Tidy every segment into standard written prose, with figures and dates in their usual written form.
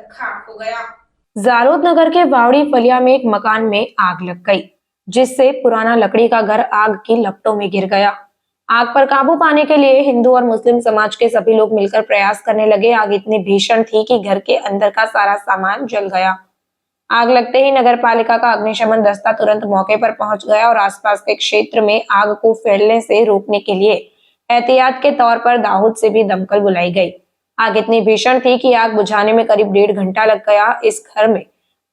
खाक हो गया। जालोद नगर के वावड़ी फलिया में एक मकान में आग लग गई, जिससे पुराना लकड़ी का घर आग की लपटों में गिर गया। आग पर काबू पाने के लिए हिंदू और मुस्लिम समाज के सभी लोग मिलकर प्रयास करने लगे। आग इतनी भीषण थी कि घर के अंदर का सारा सामान जल गया। आग लगते ही नगर पालिका का अग्निशमन दस्ता तुरंत मौके पर पहुंच गया और आसपास के क्षेत्र में आग को फैलने से रोकने के लिए एहतियात के तौर पर दाऊद से भी दमकल बुलाई गई। आग इतनी भीषण थी कि आग बुझाने में करीब 1.5 घंटा लग गया। इस घर में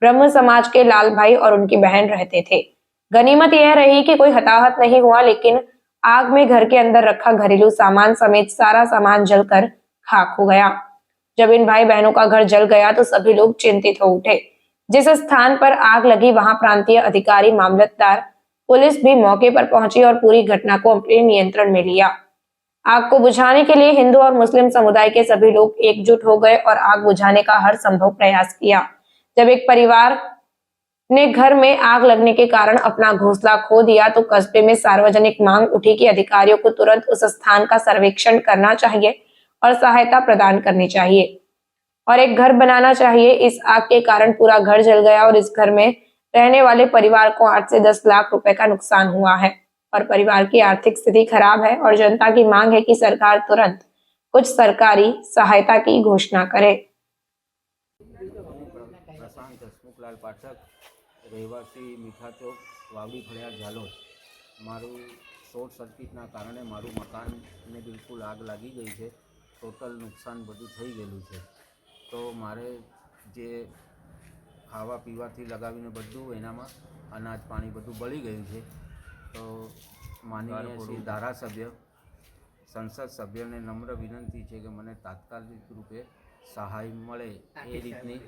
ब्रह्म समाज के लाल भाई और उनकी बहन रहते थे। गनीमत यह रही कि कोई हताहत नहीं हुआ, लेकिन आग में घर के अंदर रखा घरेलू सामान समेत सारा सामान जलकर खाक हो गया। जब इन भाई बहनों का घर जल गया तो सभी लोग चिंतित हो उठे। जिस स्थान पर आग लगी वहां प्रांतीय अधिकारी, मामलतदार, पुलिस भी मौके पर पहुंची और पूरी घटना को अपने नियंत्रण में लिया। आग को बुझाने के लिए हिंदू और मुस्लिम समुदाय के सभी लोग एकजुट हो गए और आग बुझाने का हर संभव प्रयास किया। जब एक परिवार ने घर में आग लगने के कारण अपना घोंसला खो दिया तो कस्बे में सार्वजनिक मांग उठी कि अधिकारियों को तुरंत उस स्थान का सर्वेक्षण करना चाहिए और सहायता प्रदान करनी चाहिए और एक घर बनाना चाहिए। इस आग के कारण पूरा घर जल गया और इस घर में रहने वाले परिवार को 8 से 10 लाख रुपए का नुकसान हुआ है और परिवार की आर्थिक स्थिति खराब है और जनता की मांग है कि सरकार तुरंत कुछ सरकारी सहायता की घोषणा करे। प्रशांत हसमुखलाल पाठक, રહેવાસી મીઠા ચોક, વાવડી ફળિયા, ઝાલોદ। મારું શોર્ટ સર્કિટના કારણે મારું મકાનને બિલકુલ આગ લાગી ગઈ છે। ટોટલ નુકસાન બધું થઈ ગયેલું છે। તો મારે જે ખાવા પીવાથી લગાવીને બધું એનામાં અનાજ પાણી બધું બળી ગયું છે। તો માનનીય શ્રી ધારાસભ્ય, સંસદ સભ્યને નમ્ર વિનંતી છે કે મને તાત્કાલિક રૂપે સહાય મળે એ રીતની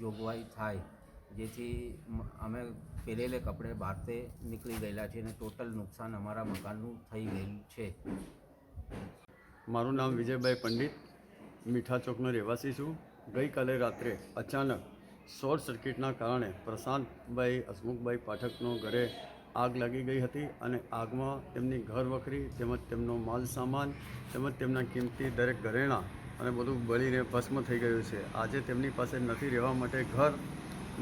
જોગવાઈ થાય, જેથી અમે પહેરેલે કપડે બહારથી નીકળી ગયેલા છે અને ટોટલ નુકસાન અમારા મકાનનું થઈ ગયેલું છે। મારું નામ વિજયભાઈ પંડિત, મીઠા ચોકનો રહેવાસી છું। ગઈકાલે રાત્રે અચાનક શોર્ટ સર્કિટના કારણે પ્રશાંતભાઈ હસમુખભાઈ પાઠકનો ઘરે આગ લાગી ગઈ હતી અને આગમાં તેમની ઘર વખરી તેમજ તેમનો માલ સામાન તેમજ તેમના કિંમતી દરેક ઘરેણાં અને બધું બળીને ભસ્મ થઈ ગયું છે। આજે તેમની પાસે નથી રહેવા માટે ઘર,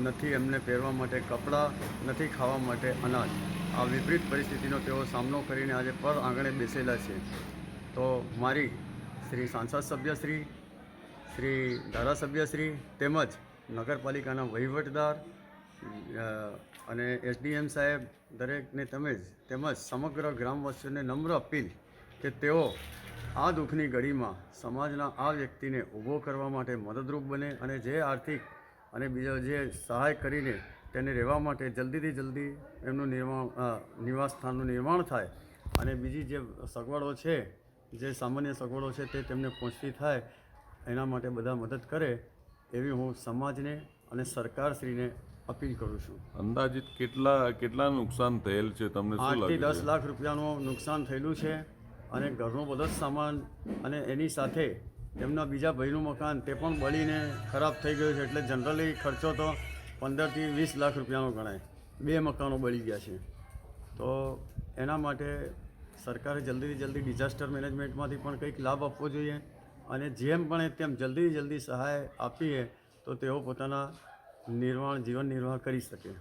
નથી એમને પહેરવા માટે કપડાં, નથી ખાવા માટે અનાજ। આ વિપરીત પરિસ્થિતિનો તેઓ સામનો કરીને આજે પર આંગણે બેસેલા છે। તો મારી શ્રી સાંસદ સભ્યશ્રી, શ્રી ધારાસભ્યશ્રી તેમજ નગરપાલિકાના વહીવટદાર અને એસડીએમ સાહેબ દરેકને તેમજ સમગ્ર ગ્રામવાસીઓને નમ્ર અપીલ કે તેઓ આ દુઃખની ઘડીમાં સમાજના આ વ્યક્તિને ઊભો કરવા માટે મદદરૂપ બને અને જે આર્થિક અને બીજો જે સહાય કરીને તેને રહેવા માટે જલ્દીથી જલ્દી એમનું નિવાસ સ્થાનનું નિર્માણ થાય અને બીજી જે સગવડો છે, જે સામાન્ય સગવડો છે તે તેમને પહોંચતી થાય, એના માટે બધા મદદ કરે એવી હું સમાજને અને સરકારશ્રીને અપીલ કરું છું। અંદાજિત કેટલા નુકસાન થયેલ છે તમને શું લાગે 8 થી છે? 10 લાખ રૂપિયાનું નુકસાન થયેલું છે અને ઘરનો બધો જ સામાન અને એની સાથે તેમના બીજા ભાઈનું મકાન તે પણ બળીને ખરાબ થઈ ગયું છે। એટલે જનરલી ખર્ચો તો 15 થી 20 લાખ રૂપિયાનો ગણાય। 2 મકાનો બળી ગયા છે। તો એના માટે સરકારે જલ્દીથી જલ્દી ડિઝાસ્ટર મેનેજમેન્ટમાંથી પણ કંઈક લાભ આપવો જોઈએ અને જેમ પણ તેમ જલ્દીથી જલ્દી સહાય આપીએ તો તેઓ પોતાના જીવન નિર્વાહ કરી શકે।